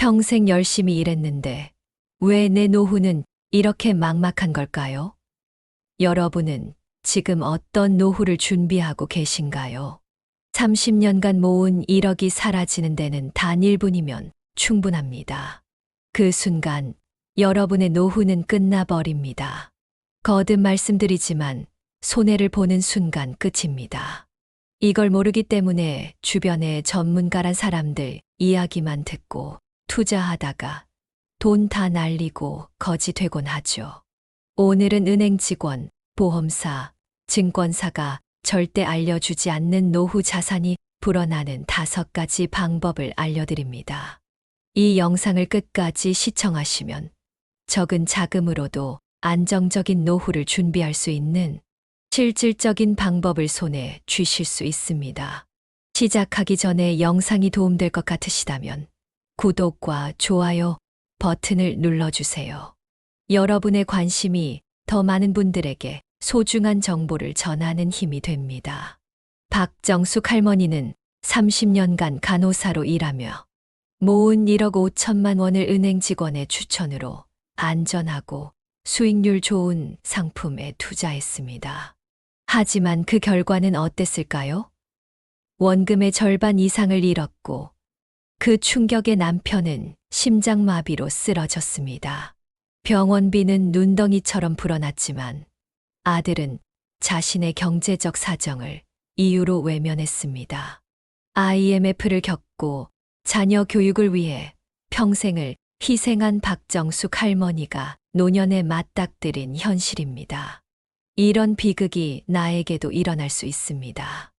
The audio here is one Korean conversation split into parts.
평생 열심히 일했는데 왜 내 노후는 이렇게 막막한 걸까요? 여러분은 지금 어떤 노후를 준비하고 계신가요? 30년간 모은 1억이 사라지는 데는 단 1분이면 충분합니다. 그 순간 여러분의 노후는 끝나버립니다. 거듭 말씀드리지만 손해를 보는 순간 끝입니다. 이걸 모르기 때문에 주변에 전문가란 사람들 이야기만 듣고 투자하다가 돈 다 날리고 거지 되곤 하죠. 오늘은 은행 직원, 보험사, 증권사가 절대 알려주지 않는 노후 자산이 불어나는 5가지 방법을 알려드립니다. 이 영상을 끝까지 시청하시면 적은 자금으로도 안정적인 노후를 준비할 수 있는 실질적인 방법을 손에 쥐실 수 있습니다. 시작하기 전에 영상이 도움될 것 같으시다면 구독과 좋아요 버튼을 눌러주세요. 여러분의 관심이 더 많은 분들에게 소중한 정보를 전하는 힘이 됩니다. 박정숙 할머니는 30년간 간호사로 일하며 모은 1억 5천만 원을 은행 직원의 추천으로 안전하고 수익률 좋은 상품에 투자했습니다. 하지만 그 결과는 어땠을까요? 원금의 절반 이상을 잃었고 그 충격에 남편은 심장마비로 쓰러졌습니다. 병원비는 눈덩이처럼 불어났지만 아들은 자신의 경제적 사정을 이유로 외면했습니다. IMF를 겪고 자녀 교육을 위해 평생을 희생한 박정숙 할머니가 노년에 맞닥뜨린 현실입니다. 이런 비극이 나에게도 일어날 수 있습니다.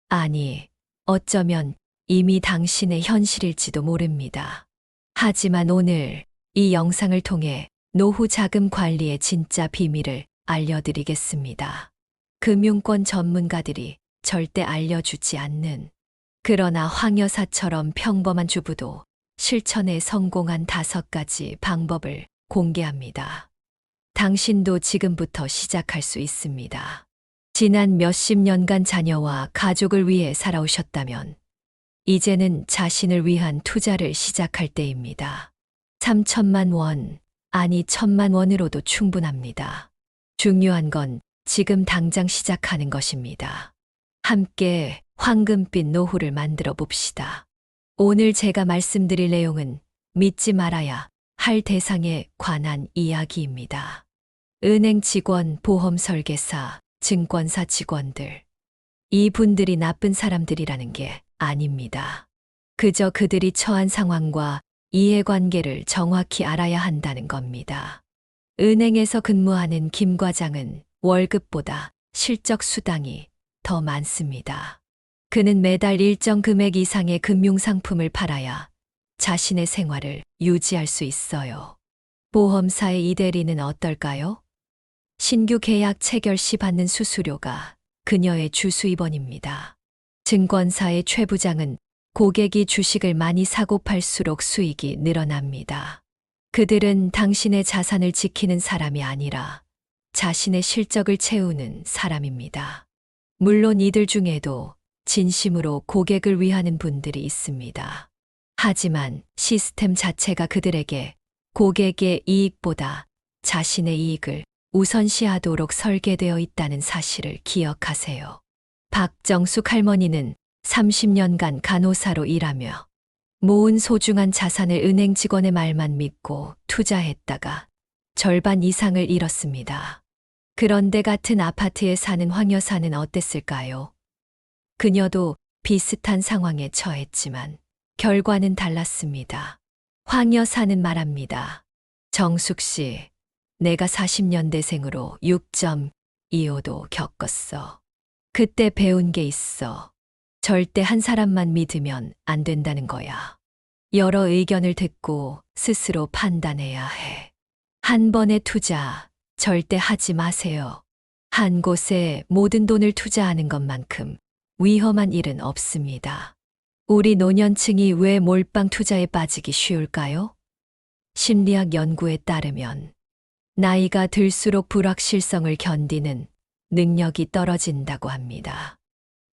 아니, 어쩌면 이미 당신의 현실일지도 모릅니다. 하지만 오늘 이 영상을 통해 노후 자금 관리의 진짜 비밀을 알려드리겠습니다. 금융권 전문가들이 절대 알려주지 않는, 그러나 황 여사처럼 평범한 주부도 실천에 성공한 5가지 방법을 공개합니다. 당신도 지금부터 시작할 수 있습니다. 지난 몇십 년간 자녀와 가족을 위해 살아오셨다면 이제는 자신을 위한 투자를 시작할 때입니다. 3천만 원, 아니 1,000만 원으로도 충분합니다. 중요한 건 지금 당장 시작하는 것입니다. 함께 황금빛 노후를 만들어 봅시다. 오늘 제가 말씀드릴 내용은 믿지 말아야 할 대상에 관한 이야기입니다. 은행 직원, 보험 설계사, 증권사 직원들. 이 분들이 나쁜 사람들이라는 게 아닙니다. 그저 그들이 처한 상황과 이해관계를 정확히 알아야 한다는 겁니다. 은행에서 근무하는 김 과장은 월급보다 실적 수당이 더 많습니다. 그는 매달 일정 금액 이상의 금융상품을 팔아야 자신의 생활을 유지할 수 있어요. 보험사의 이 대리는 어떨까요? 신규 계약 체결 시 받는 수수료가 그녀의 주 수입원입니다. 증권사의 최 부장은 고객이 주식을 많이 사고 팔수록 수익이 늘어납니다. 그들은 당신의 자산을 지키는 사람이 아니라 자신의 실적을 채우는 사람입니다. 물론 이들 중에도 진심으로 고객을 위하는 분들이 있습니다. 하지만 시스템 자체가 그들에게 고객의 이익보다 자신의 이익을 우선시하도록 설계되어 있다는 사실을 기억하세요. 박정숙 할머니는 30년간 간호사로 일하며 모은 소중한 자산을 은행 직원의 말만 믿고 투자했다가 절반 이상을 잃었습니다. 그런데 같은 아파트에 사는 황 여사는 어땠을까요? 그녀도 비슷한 상황에 처했지만 결과는 달랐습니다. 황 여사는 말합니다. 정숙 씨, 내가 40년대생으로 6.25도 겪었어. 그때 배운 게 있어. 절대 한 사람만 믿으면 안 된다는 거야. 여러 의견을 듣고 스스로 판단해야 해. 한 번의 투자 절대 하지 마세요. 한 곳에 모든 돈을 투자하는 것만큼 위험한 일은 없습니다. 우리 노년층이 왜 몰빵 투자에 빠지기 쉬울까요? 심리학 연구에 따르면 나이가 들수록 불확실성을 견디는 능력이 떨어진다고 합니다.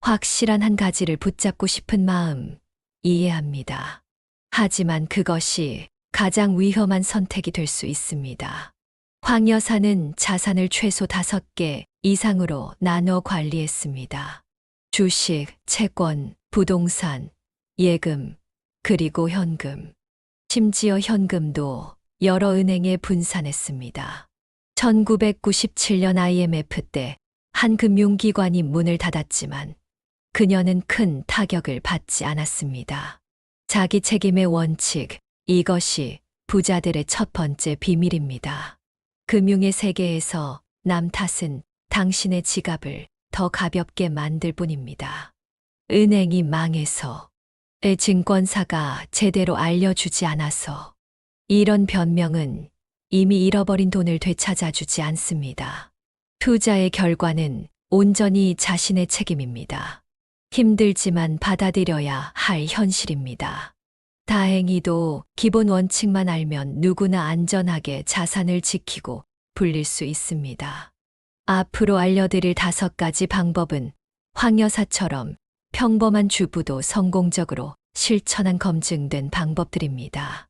확실한 한 가지를 붙잡고 싶은 마음 이해합니다. 하지만 그것이 가장 위험한 선택이 될 수 있습니다. 황 여사는 자산을 최소 5개 이상으로 나눠 관리했습니다. 주식, 채권, 부동산, 예금, 그리고 현금. 심지어 현금도 여러 은행에 분산했습니다. 1997년 IMF 때 한 금융기관이 문을 닫았지만 그녀는 큰 타격을 받지 않았습니다. 자기 책임의 원칙, 이것이 부자들의 첫 번째 비밀입니다. 금융의 세계에서 남 탓은 당신의 지갑을 더 가볍게 만들 뿐입니다. 은행이 망해서, 증권사가 제대로 알려주지 않아서, 이런 변명은 이미 잃어버린 돈을 되찾아주지 않습니다. 투자의 결과는 온전히 자신의 책임입니다. 힘들지만 받아들여야 할 현실입니다. 다행히도 기본 원칙만 알면 누구나 안전하게 자산을 지키고 불릴 수 있습니다. 앞으로 알려드릴 5가지 방법은 황 여사처럼 평범한 주부도 성공적으로 실천한 검증된 방법들입니다.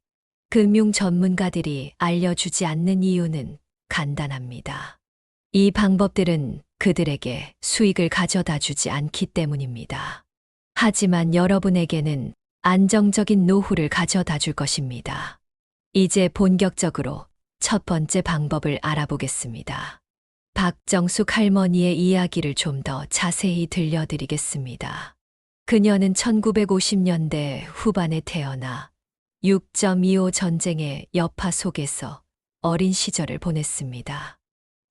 금융 전문가들이 알려주지 않는 이유는 간단합니다. 이 방법들은 그들에게 수익을 가져다 주지 않기 때문입니다. 하지만 여러분에게는 안정적인 노후를 가져다 줄 것입니다. 이제 본격적으로 첫 번째 방법을 알아보겠습니다. 박정숙 할머니의 이야기를 좀 더 자세히 들려드리겠습니다. 그녀는 1950년대 후반에 태어나 6.25 전쟁의 여파 속에서 어린 시절을 보냈습니다.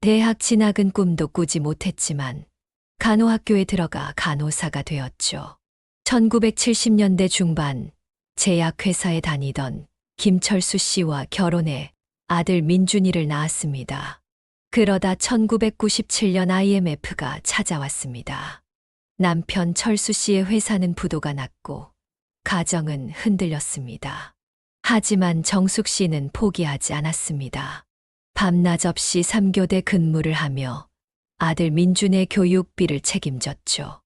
대학 진학은 꿈도 꾸지 못했지만 간호학교에 들어가 간호사가 되었죠. 1970년대 중반 제약회사에 다니던 김철수 씨와 결혼해 아들 민준이를 낳았습니다. 그러다 1997년 IMF가 찾아왔습니다. 남편 철수 씨의 회사는 부도가 났고 가정은 흔들렸습니다. 하지만 정숙 씨는 포기하지 않았습니다. 밤낮 없이 3교대 근무를 하며 아들 민준의 교육비를 책임졌죠.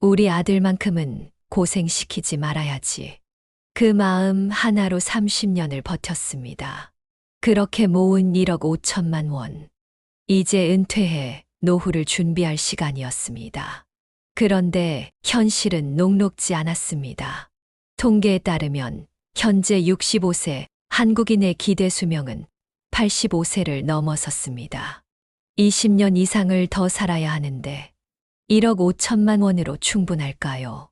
우리 아들만큼은 고생시키지 말아야지. 그 마음 하나로 30년을 버텼습니다. 그렇게 모은 1억 5천만 원. 이제 은퇴해 노후를 준비할 시간이었습니다. 그런데 현실은 녹록지 않았습니다. 통계에 따르면 현재 65세 한국인의 기대 수명은 85세를 넘어섰습니다. 20년 이상을 더 살아야 하는데 1억 5천만 원으로 충분할까요?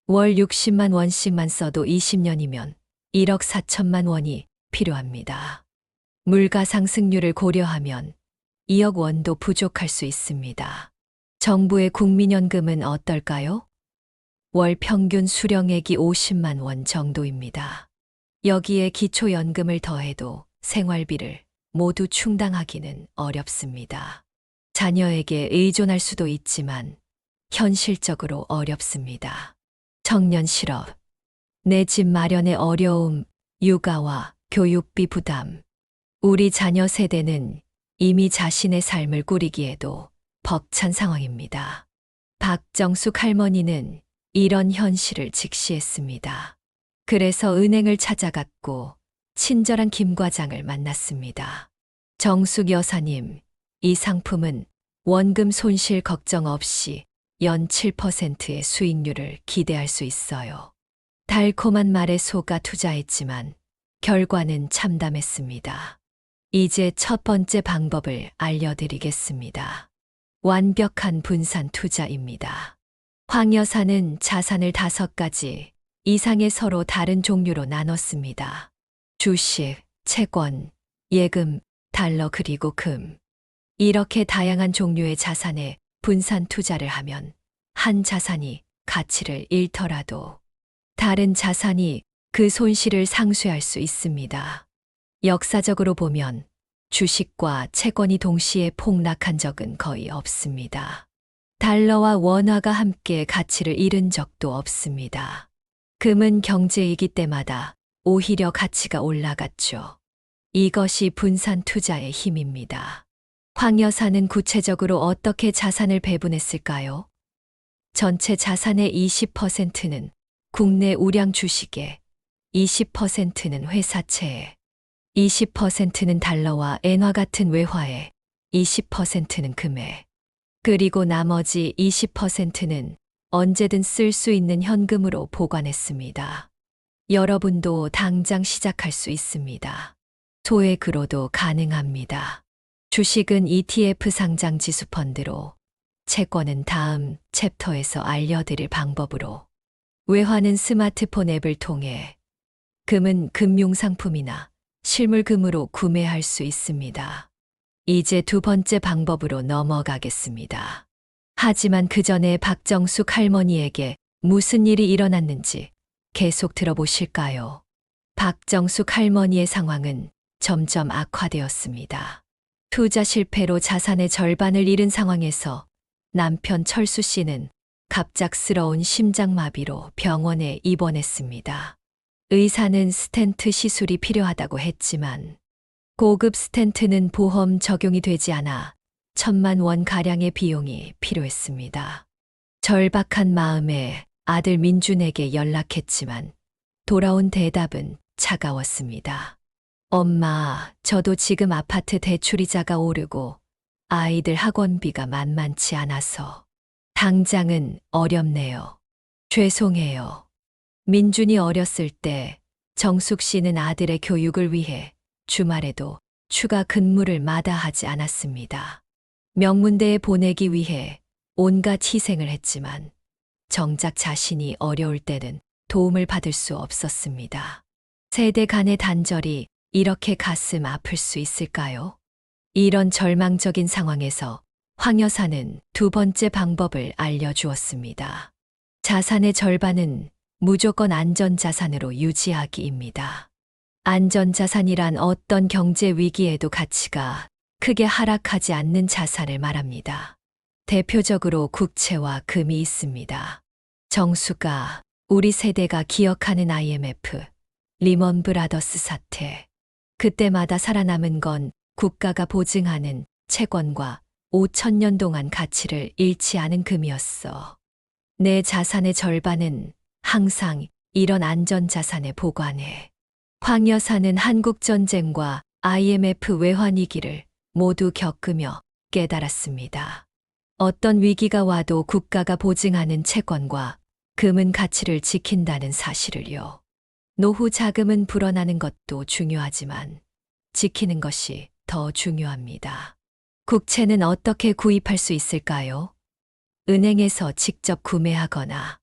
월 60만 원씩만 써도 20년이면 1억 4천만 원이 필요합니다. 물가 상승률을 고려하면 2억 원도 부족할 수 있습니다. 정부의 국민연금은 어떨까요? 월 평균 수령액이 50만 원 정도입니다. 여기에 기초연금을 더해도 생활비를 모두 충당하기는 어렵습니다. 자녀에게 의존할 수도 있지만 현실적으로 어렵습니다. 청년 실업, 내 집 마련의 어려움, 육아와 교육비 부담. 우리 자녀 세대는 이미 자신의 삶을 꾸리기에도 벅찬 상황입니다. 박정숙 할머니는 이런 현실을 직시했습니다. 그래서 은행을 찾아갔고 친절한 김 과장을 만났습니다. 정숙 여사님, 이 상품은 원금 손실 걱정 없이 연 7%의 수익률을 기대할 수 있어요. 달콤한 말에 속아 투자했지만 결과는 참담했습니다. 이제 첫 번째 방법을 알려드리겠습니다. 완벽한 분산 투자입니다. 황 여사는 자산을 5가지 이상의 서로 다른 종류로 나눴습니다. 주식, 채권, 예금, 달러 그리고 금. 이렇게 다양한 종류의 자산에 분산 투자를 하면 한 자산이 가치를 잃더라도 다른 자산이 그 손실을 상쇄할 수 있습니다. 역사적으로 보면 주식과 채권이 동시에 폭락한 적은 거의 없습니다. 달러와 원화가 함께 가치를 잃은 적도 없습니다. 금은 경제위기 때마다 오히려 가치가 올라갔죠. 이것이 분산 투자의 힘입니다. 황 여사는 구체적으로 어떻게 자산을 배분했을까요? 전체 자산의 20%는 국내 우량 주식에 20%는 회사채에, 20%는 달러와 엔화 같은 외화에, 20%는 금에, 그리고 나머지 20%는 언제든 쓸 수 있는 현금으로 보관했습니다. 여러분도 당장 시작할 수 있습니다. 소액으로도 가능합니다. 주식은 ETF 상장 지수 펀드로, 채권은 다음 챕터에서 알려드릴 방법으로, 외화는 스마트폰 앱을 통해, 금은 금융상품이나 실물금으로 구매할 수 있습니다. 이제 두 번째 방법으로 넘어가겠습니다. 하지만 그 전에 박정숙 할머니에게 무슨 일이 일어났는지 계속 들어보실까요? 박정숙 할머니의 상황은 점점 악화되었습니다. 투자 실패로 자산의 절반을 잃은 상황에서 남편 철수 씨는 갑작스러운 심장마비로 병원에 입원했습니다. 의사는 스텐트 시술이 필요하다고 했지만 고급 스텐트는 보험 적용이 되지 않아 1,000만 원 가량의 비용이 필요했습니다. 절박한 마음에 아들 민준에게 연락했지만 돌아온 대답은 차가웠습니다. 엄마, 저도 지금 아파트 대출이자가 오르고 아이들 학원비가 만만치 않아서 당장은 어렵네요. 죄송해요. 민준이 어렸을 때 정숙 씨는 아들의 교육을 위해 주말에도 추가 근무를 마다하지 않았습니다. 명문대에 보내기 위해 온갖 희생을 했지만 정작 자신이 어려울 때는 도움을 받을 수 없었습니다. 세대 간의 단절이 이렇게 가슴 아플 수 있을까요? 이런 절망적인 상황에서 황 여사는 두 번째 방법을 알려주었습니다. 자산의 절반은 무조건 안전자산으로 유지하기입니다. 안전자산이란 어떤 경제 위기에도 가치가 크게 하락하지 않는 자산을 말합니다. 대표적으로 국채와 금이 있습니다. 정수가 우리 세대가 기억하는 IMF, 리먼 브라더스 사태. 그때마다 살아남은 건 국가가 보증하는 채권과 5,000년 동안 가치를 잃지 않은 금이었어. 내 자산의 절반은 항상 이런 안전자산에 보관해. 황 여사는 한국전쟁과 IMF 외환위기를 모두 겪으며 깨달았습니다. 어떤 위기가 와도 국가가 보증하는 채권과 금은 가치를 지킨다는 사실을요. 노후 자금은 불어나는 것도 중요하지만 지키는 것이 더 중요합니다. 국채는 어떻게 구입할 수 있을까요? 은행에서 직접 구매하거나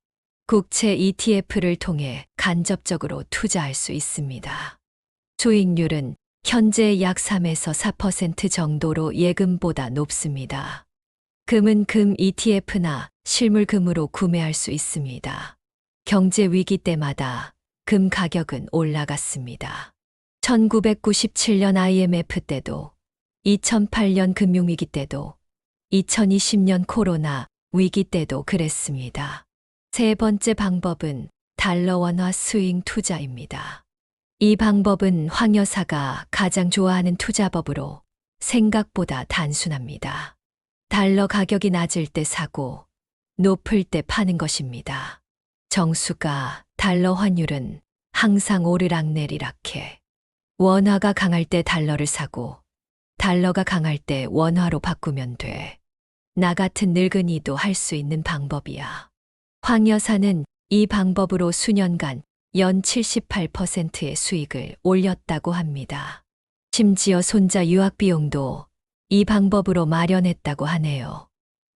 국채 ETF를 통해 간접적으로 투자할 수 있습니다. 수익률은 현재 약 3에서 4% 정도로 예금보다 높습니다. 금은 금 ETF나 실물금으로 구매할 수 있습니다. 경제 위기 때마다 금 가격은 올라갔습니다. 1997년 IMF 때도, 2008년 금융위기 때도, 2020년 코로나 위기 때도 그랬습니다. 세 번째 방법은 달러 원화 스윙 투자입니다. 이 방법은 황 여사가 가장 좋아하는 투자법으로 생각보다 단순합니다. 달러 가격이 낮을 때 사고 높을 때 파는 것입니다. 정수가 달러 환율은 항상 오르락내리락해. 원화가 강할 때 달러를 사고 달러가 강할 때 원화로 바꾸면 돼. 나 같은 늙은이도 할 수 있는 방법이야. 황 여사는 이 방법으로 수년간 연 78%의 수익을 올렸다고 합니다. 심지어 손자 유학 비용도 이 방법으로 마련했다고 하네요.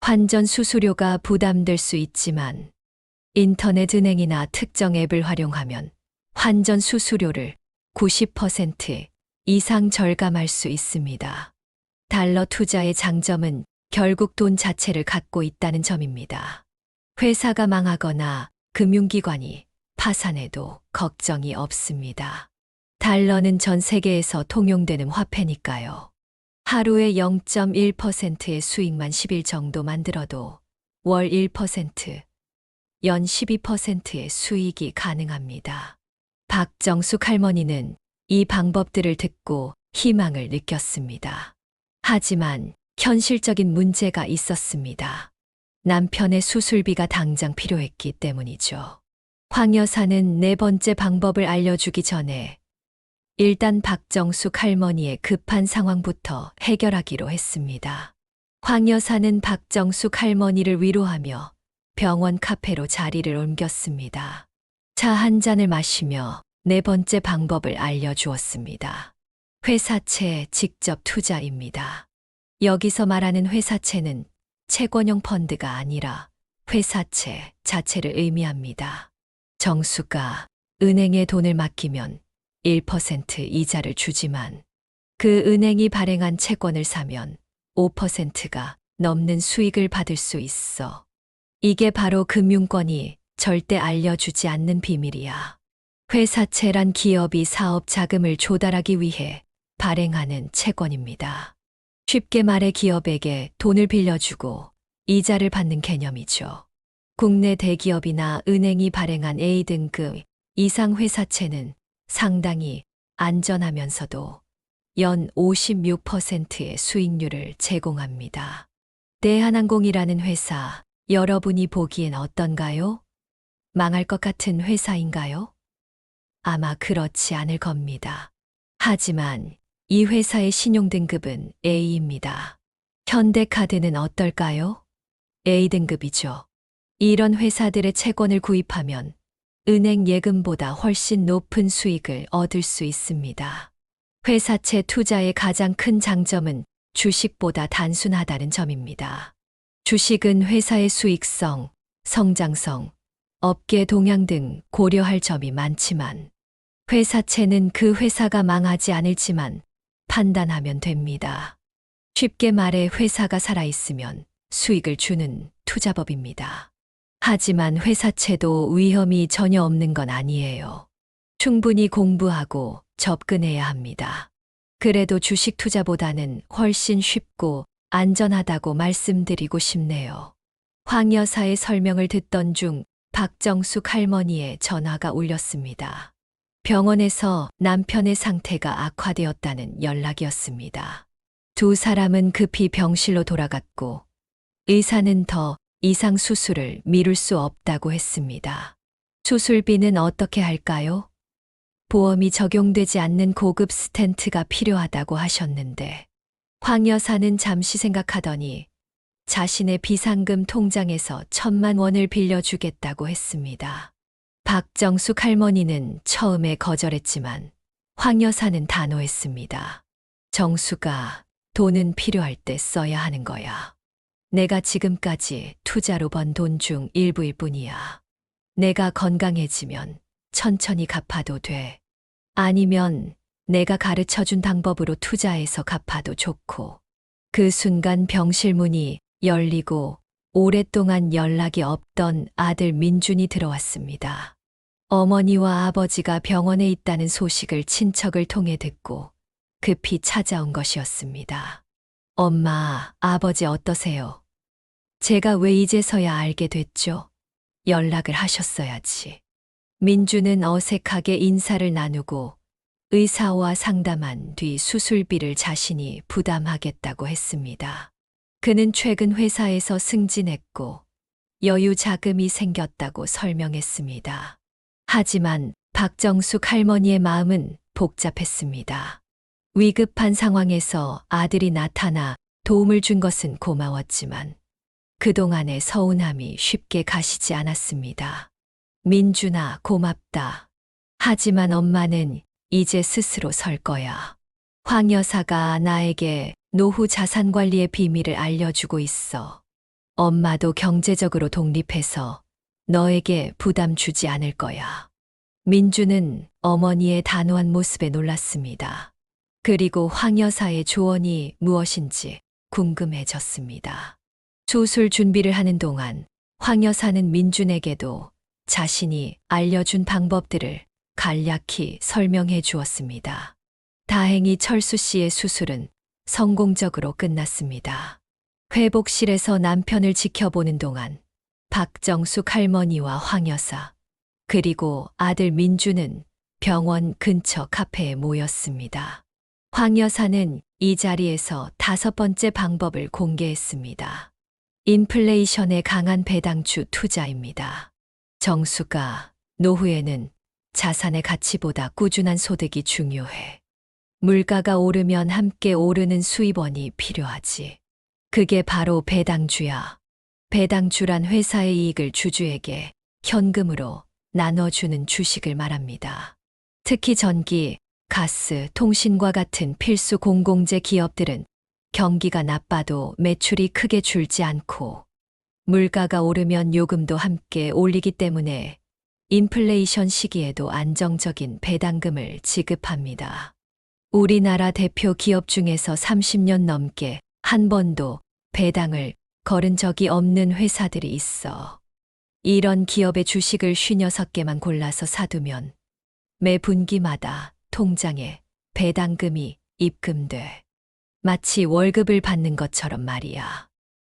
환전 수수료가 부담될 수 있지만 인터넷 은행이나 특정 앱을 활용하면 환전 수수료를 90% 이상 절감할 수 있습니다. 달러 투자의 장점은 결국 돈 자체를 갖고 있다는 점입니다. 회사가 망하거나 금융기관이 파산해도 걱정이 없습니다. 달러는 전 세계에서 통용되는 화폐니까요. 하루에 0.1%의 수익만 10일 정도 만들어도 월 1%, 연 12%의 수익이 가능합니다. 박정숙 할머니는 이 방법들을 듣고 희망을 느꼈습니다. 하지만 현실적인 문제가 있었습니다. 남편의 수술비가 당장 필요했기 때문이죠. 황 여사는 네 번째 방법을 알려주기 전에 일단 박정숙 할머니의 급한 상황부터 해결하기로 했습니다. 황 여사는 박정숙 할머니를 위로하며 병원 카페로 자리를 옮겼습니다. 차 한 잔을 마시며 네 번째 방법을 알려주었습니다. 회사채 직접 투자입니다. 여기서 말하는 회사채는 채권형 펀드가 아니라 회사채 자체를 의미합니다. 정수가 은행에 돈을 맡기면 1% 이자를 주지만 그 은행이 발행한 채권을 사면 5%가 넘는 수익을 받을 수 있어. 이게 바로 금융권이 절대 알려주지 않는 비밀이야. 회사채란 기업이 사업 자금을 조달하기 위해 발행하는 채권입니다. 쉽게 말해 기업에게 돈을 빌려주고 이자를 받는 개념이죠. 국내 대기업이나 은행이 발행한 A등급 이상 회사채는 상당히 안전하면서도 연 56%의 수익률을 제공합니다. 대한항공이라는 회사, 여러분이 보기엔 어떤가요? 망할 것 같은 회사인가요? 아마 그렇지 않을 겁니다. 하지만 이 회사의 신용등급은 A입니다. 현대카드는 어떨까요? A등급이죠. 이런 회사들의 채권을 구입하면 은행 예금보다 훨씬 높은 수익을 얻을 수 있습니다. 회사채 투자의 가장 큰 장점은 주식보다 단순하다는 점입니다. 주식은 회사의 수익성, 성장성, 업계 동향 등 고려할 점이 많지만 회사채는 그 회사가 망하지 않을지만 판단하면 됩니다. 쉽게 말해 회사가 살아있으면 수익을 주는 투자법입니다. 하지만 회사채도 위험이 전혀 없는 건 아니에요. 충분히 공부하고 접근해야 합니다. 그래도 주식 투자보다는 훨씬 쉽고 안전하다고 말씀드리고 싶네요. 황 여사의 설명을 듣던 중 박정숙 할머니의 전화가 울렸습니다. 병원에서 남편의 상태가 악화되었다는 연락이었습니다. 두 사람은 급히 병실로 돌아갔고 의사는 더 이상 수술을 미룰 수 없다고 했습니다. 수술비는 어떻게 할까요? 보험이 적용되지 않는 고급 스텐트가 필요하다고 하셨는데 황 여사는 잠시 생각하더니 자신의 비상금 통장에서 1,000만 원을 빌려주겠다고 했습니다. 박정숙 할머니는 처음에 거절했지만 황 여사는 단호했습니다. 정수가 돈은 필요할 때 써야 하는 거야. 내가 지금까지 투자로 번 돈 중 일부일 뿐이야. 내가 건강해지면 천천히 갚아도 돼. 아니면 내가 가르쳐준 방법으로 투자해서 갚아도 좋고. 그 순간 병실 문이 열리고 오랫동안 연락이 없던 아들 민준이 들어왔습니다. 어머니와 아버지가 병원에 있다는 소식을 친척을 통해 듣고 급히 찾아온 것이었습니다. 엄마, 아버지 어떠세요? 제가 왜 이제서야 알게 됐죠? 연락을 하셨어야지. 민주는 어색하게 인사를 나누고 의사와 상담한 뒤 수술비를 자신이 부담하겠다고 했습니다. 그는 최근 회사에서 승진했고 여유 자금이 생겼다고 설명했습니다. 하지만 박정숙 할머니의 마음은 복잡했습니다. 위급한 상황에서 아들이 나타나 도움을 준 것은 고마웠지만 그동안의 서운함이 쉽게 가시지 않았습니다. 민준아, 고맙다. 하지만 엄마는 이제 스스로 설 거야. 황 여사가 나에게 노후 자산 관리의 비밀을 알려주고 있어. 엄마도 경제적으로 독립해서 너에게 부담 주지 않을 거야. 민주는 어머니의 단호한 모습에 놀랐습니다. 그리고 황 여사의 조언이 무엇인지 궁금해졌습니다. 수술 준비를 하는 동안 황 여사는 민준에게도 자신이 알려준 방법들을 간략히 설명해 주었습니다. 다행히 철수 씨의 수술은 성공적으로 끝났습니다. 회복실에서 남편을 지켜보는 동안 박정숙 할머니와 황 여사, 그리고 아들 민주는 병원 근처 카페에 모였습니다. 황 여사는 이 자리에서 5번째 방법을 공개했습니다. 인플레이션에 강한 배당주 투자입니다. 정수가 노후에는 자산의 가치보다 꾸준한 소득이 중요해. 물가가 오르면 함께 오르는 수입원이 필요하지. 그게 바로 배당주야. 배당주란 회사의 이익을 주주에게 현금으로 나눠주는 주식을 말합니다. 특히 전기, 가스, 통신과 같은 필수 공공재 기업들은 경기가 나빠도 매출이 크게 줄지 않고 물가가 오르면 요금도 함께 올리기 때문에 인플레이션 시기에도 안정적인 배당금을 지급합니다. 우리나라 대표 기업 중에서 30년 넘게 한 번도 배당을 거른 적이 없는 회사들이 있어. 이런 기업의 주식을 56개만 골라서 사두면 매 분기마다 통장에 배당금이 입금돼. 마치 월급을 받는 것처럼 말이야.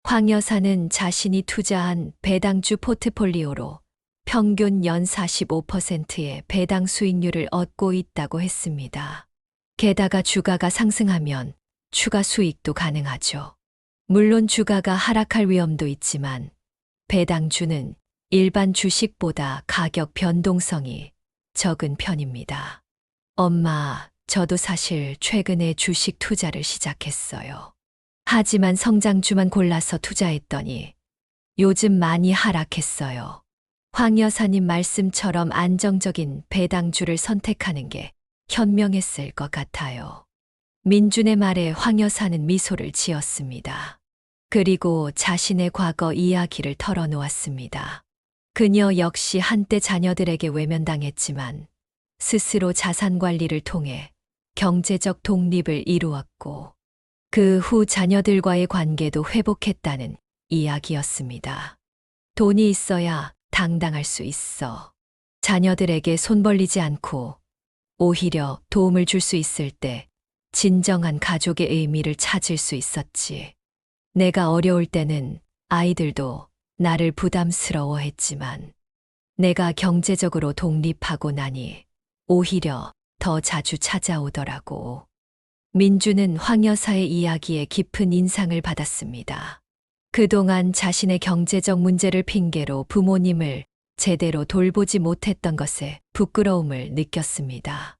황 여사는 자신이 투자한 배당주 포트폴리오로 평균 연 45%의 배당 수익률을 얻고 있다고 했습니다. 게다가 주가가 상승하면 추가 수익도 가능하죠. 물론 주가가 하락할 위험도 있지만 배당주는 일반 주식보다 가격 변동성이 적은 편입니다. 엄마, 저도 사실 최근에 주식 투자를 시작했어요. 하지만 성장주만 골라서 투자했더니 요즘 많이 하락했어요. 황 여사님 말씀처럼 안정적인 배당주를 선택하는 게 현명했을 것 같아요. 민준의 말에 황 여사는 미소를 지었습니다. 그리고 자신의 과거 이야기를 털어놓았습니다. 그녀 역시 한때 자녀들에게 외면당했지만 스스로 자산 관리를 통해 경제적 독립을 이루었고 그 후 자녀들과의 관계도 회복했다는 이야기였습니다. 돈이 있어야 당당할 수 있어. 자녀들에게 손 벌리지 않고 오히려 도움을 줄 수 있을 때 진정한 가족의 의미를 찾을 수 있었지. 내가 어려울 때는 아이들도 나를 부담스러워했지만 내가 경제적으로 독립하고 나니 오히려 더 자주 찾아오더라고. 민주는 황 여사의 이야기에 깊은 인상을 받았습니다. 그동안 자신의 경제적 문제를 핑계로 부모님을 제대로 돌보지 못했던 것에 부끄러움을 느꼈습니다.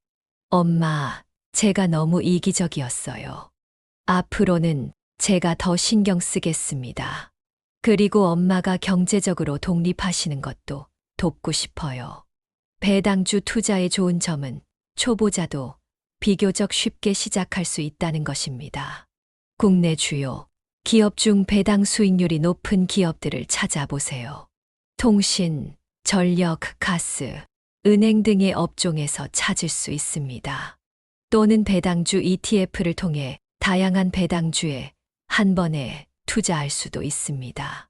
엄마, 제가 너무 이기적이었어요. 앞으로는 제가 더 신경 쓰겠습니다. 그리고 엄마가 경제적으로 독립하시는 것도 돕고 싶어요. 배당주 투자의 좋은 점은 초보자도 비교적 쉽게 시작할 수 있다는 것입니다. 국내 주요 기업 중 배당 수익률이 높은 기업들을 찾아보세요. 통신, 전력, 가스, 은행 등의 업종에서 찾을 수 있습니다. 또는 배당주 ETF를 통해 다양한 배당주에 한 번에 투자할 수도 있습니다.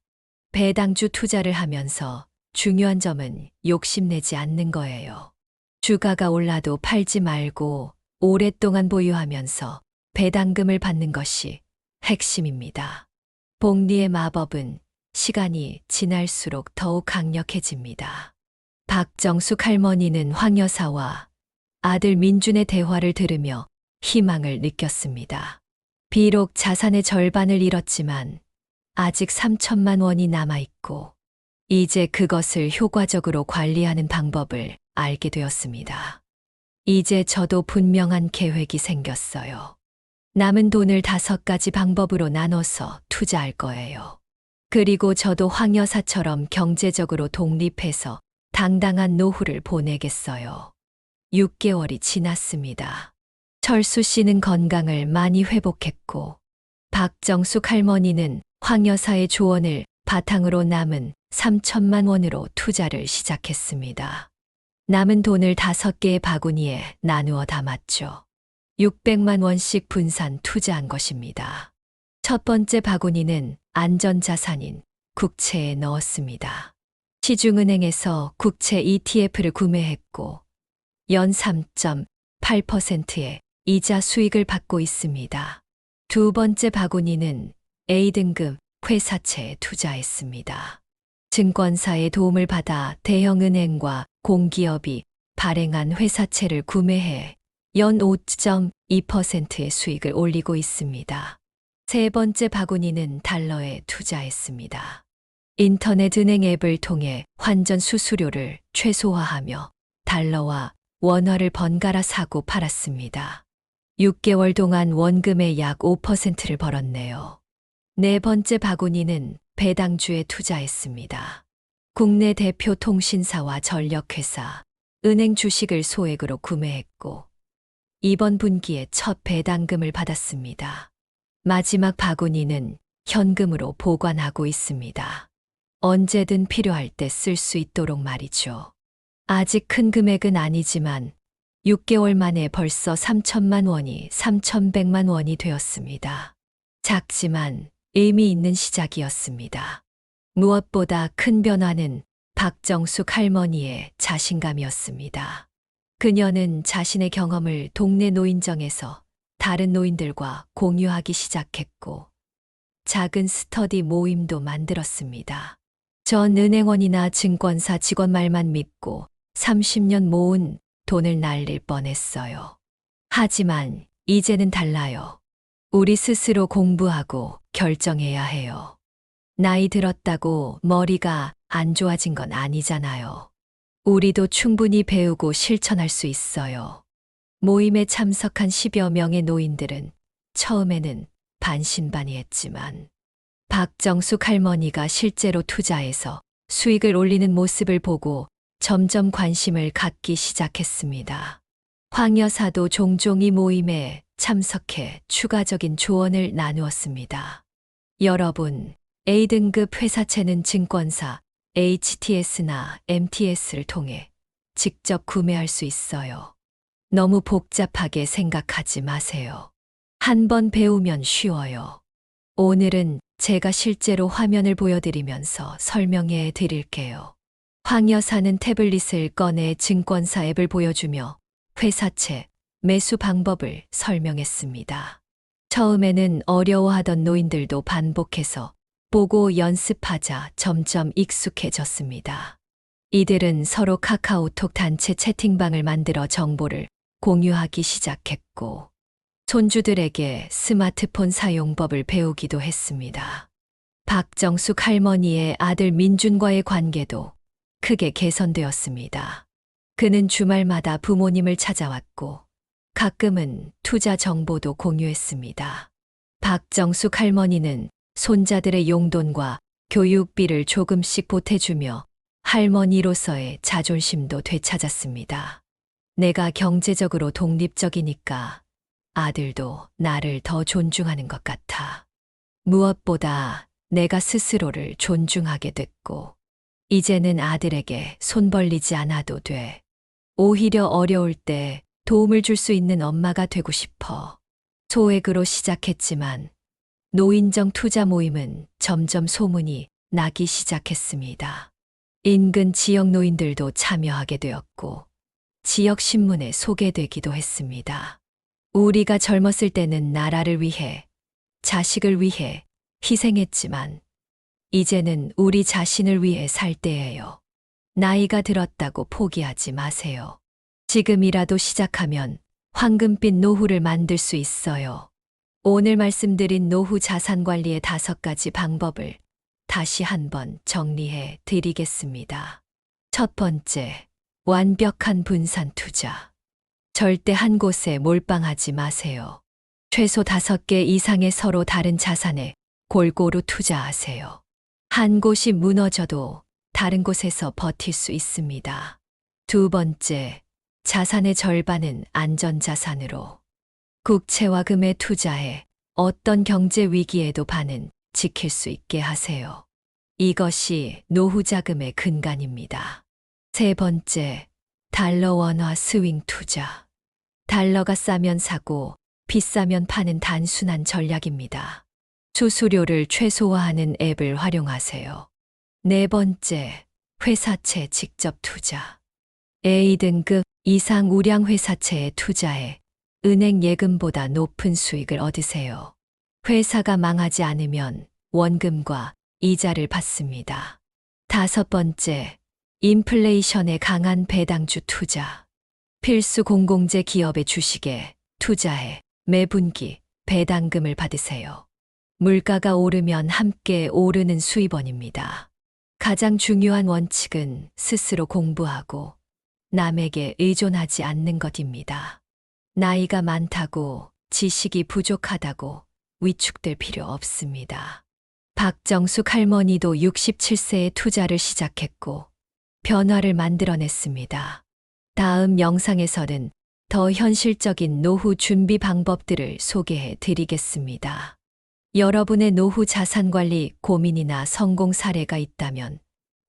배당주 투자를 하면서 중요한 점은 욕심내지 않는 거예요. 주가가 올라도 팔지 말고 오랫동안 보유하면서 배당금을 받는 것이 핵심입니다. 복리의 마법은 시간이 지날수록 더욱 강력해집니다. 박정숙 할머니는 황 여사와 아들 민준의 대화를 들으며 희망을 느꼈습니다. 비록 자산의 절반을 잃었지만 아직 3천만 원이 남아있고 이제 그것을 효과적으로 관리하는 방법을 알게 되었습니다. 이제 저도 분명한 계획이 생겼어요. 남은 돈을 5가지 방법으로 나눠서 투자할 거예요. 그리고 저도 황 여사처럼 경제적으로 독립해서 당당한 노후를 보내겠어요. 6개월이 지났습니다. 철수 씨는 건강을 많이 회복했고 박정숙 할머니는 황 여사의 조언을 바탕으로 남은 3천만 원으로 투자를 시작했습니다. 남은 돈을 5개의 바구니에 나누어 담았죠. 600만 원씩 분산 투자한 것입니다. 첫 번째 바구니는 안전자산인 국채에 넣었습니다. 시중은행에서 국채 ETF를 구매했고 연 3.8%의 이자 수익을 받고 있습니다. 두 번째 바구니는 A등급 회사채에 투자했습니다. 증권사의 도움을 받아 대형은행과 공기업이 발행한 회사채를 구매해 연 5.2%의 수익을 올리고 있습니다. 세 번째 바구니는 달러에 투자했습니다. 인터넷 은행 앱을 통해 환전 수수료를 최소화하며 달러와 원화를 번갈아 사고 팔았습니다. 6개월 동안 원금의 약 5%를 벌었네요. 네 번째 바구니는 배당주에 투자했습니다. 국내 대표 통신사와 전력회사, 은행 주식을 소액으로 구매했고 이번 분기에 첫 배당금을 받았습니다. 마지막 바구니는 현금으로 보관하고 있습니다. 언제든 필요할 때 쓸 수 있도록 말이죠. 아직 큰 금액은 아니지만 6개월 만에 벌써 3천만 원이 3,100만 원이 되었습니다. 작지만 의미 있는 시작이었습니다. 무엇보다 큰 변화는 박정숙 할머니의 자신감이었습니다. 그녀는 자신의 경험을 동네 노인정에서 다른 노인들과 공유하기 시작했고 작은 스터디 모임도 만들었습니다. 전 은행원이나 증권사 직원 말만 믿고 30년 모은 돈을 날릴 뻔했어요. 하지만 이제는 달라요. 우리 스스로 공부하고 결정해야 해요. 나이 들었다고 머리가 안 좋아진 건 아니잖아요. 우리도 충분히 배우고 실천할 수 있어요. 모임에 참석한 10여 명의 노인들은 처음에는 반신반의했지만 박정숙 할머니가 실제로 투자해서 수익을 올리는 모습을 보고 점점 관심을 갖기 시작했습니다. 황 여사도 종종 이 모임에 참석해 추가적인 조언을 나누었습니다. 여러분, A등급 회사채는 증권사 HTS나 MTS를 통해 직접 구매할 수 있어요. 너무 복잡하게 생각하지 마세요. 한 번 배우면 쉬워요. 오늘은 제가 실제로 화면을 보여드리면서 설명해 드릴게요. 황 여사는 태블릿을 꺼내 증권사 앱을 보여주며 회사채 매수 방법을 설명했습니다. 처음에는 어려워하던 노인들도 반복해서 보고 연습하자 점점 익숙해졌습니다. 이들은 서로 카카오톡 단체 채팅방을 만들어 정보를 공유하기 시작했고 손주들에게 스마트폰 사용법을 배우기도 했습니다. 박정숙 할머니의 아들 민준과의 관계도 크게 개선되었습니다. 그는 주말마다 부모님을 찾아왔고 가끔은 투자 정보도 공유했습니다. 박정숙 할머니는 손자들의 용돈과 교육비를 조금씩 보태주며 할머니로서의 자존심도 되찾았습니다. 내가 경제적으로 독립적이니까 아들도 나를 더 존중하는 것 같아. 무엇보다 내가 스스로를 존중하게 됐고 이제는 아들에게 손 벌리지 않아도 돼. 오히려 어려울 때 도움을 줄 수 있는 엄마가 되고 싶어. 소액으로 시작했지만 노인정 투자 모임은 점점 소문이 나기 시작했습니다. 인근 지역 노인들도 참여하게 되었고 지역 신문에 소개되기도 했습니다. 우리가 젊었을 때는 나라를 위해, 자식을 위해 희생했지만 이제는 우리 자신을 위해 살 때예요. 나이가 들었다고 포기하지 마세요. 지금이라도 시작하면 황금빛 노후를 만들 수 있어요. 오늘 말씀드린 노후 자산 관리의 5가지 방법을 다시 한번 정리해 드리겠습니다. 첫 번째, 완벽한 분산 투자. 절대 한 곳에 몰빵하지 마세요. 최소 5개 이상의 서로 다른 자산에 골고루 투자하세요. 한 곳이 무너져도 다른 곳에서 버틸 수 있습니다. 두 번째, 자산의 절반은 안전자산으로. 국채와 금에 투자해 어떤 경제 위기에도 반은 지킬 수 있게 하세요. 이것이 노후 자금의 근간입니다. 세 번째, 달러 원화 스윙 투자. 달러가 싸면 사고 비싸면 파는 단순한 전략입니다. 수수료를 최소화하는 앱을 활용하세요. 네 번째, 회사채 직접 투자. A등급 이상 우량 회사채에 투자해 은행 예금보다 높은 수익을 얻으세요. 회사가 망하지 않으면 원금과 이자를 받습니다. 다섯 번째, 인플레이션에 강한 배당주 투자. 필수 공공재 기업의 주식에 투자해 매 분기 배당금을 받으세요. 물가가 오르면 함께 오르는 수입원입니다. 가장 중요한 원칙은 스스로 공부하고 남에게 의존하지 않는 것입니다. 나이가 많다고 지식이 부족하다고 위축될 필요 없습니다. 박정숙 할머니도 67세에 투자를 시작했고 변화를 만들어냈습니다. 다음 영상에서는 더 현실적인 노후 준비 방법들을 소개해 드리겠습니다. 여러분의 노후 자산 관리 고민이나 성공 사례가 있다면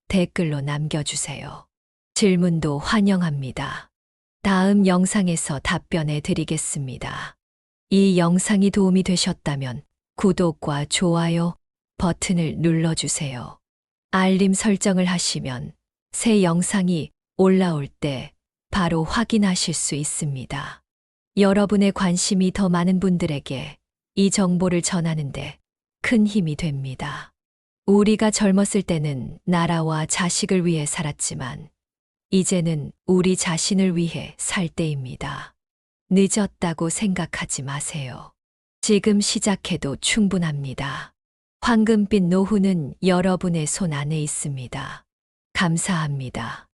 댓글로 남겨주세요. 질문도 환영합니다. 다음 영상에서 답변해 드리겠습니다. 이 영상이 도움이 되셨다면 구독과 좋아요 버튼을 눌러주세요. 알림 설정을 하시면 새 영상이 올라올 때 바로 확인하실 수 있습니다. 여러분의 관심이 더 많은 분들에게 이 정보를 전하는데 큰 힘이 됩니다. 우리가 젊었을 때는 나라와 자식을 위해 살았지만 이제는 우리 자신을 위해 살 때입니다. 늦었다고 생각하지 마세요. 지금 시작해도 충분합니다. 황금빛 노후는 여러분의 손 안에 있습니다. 감사합니다.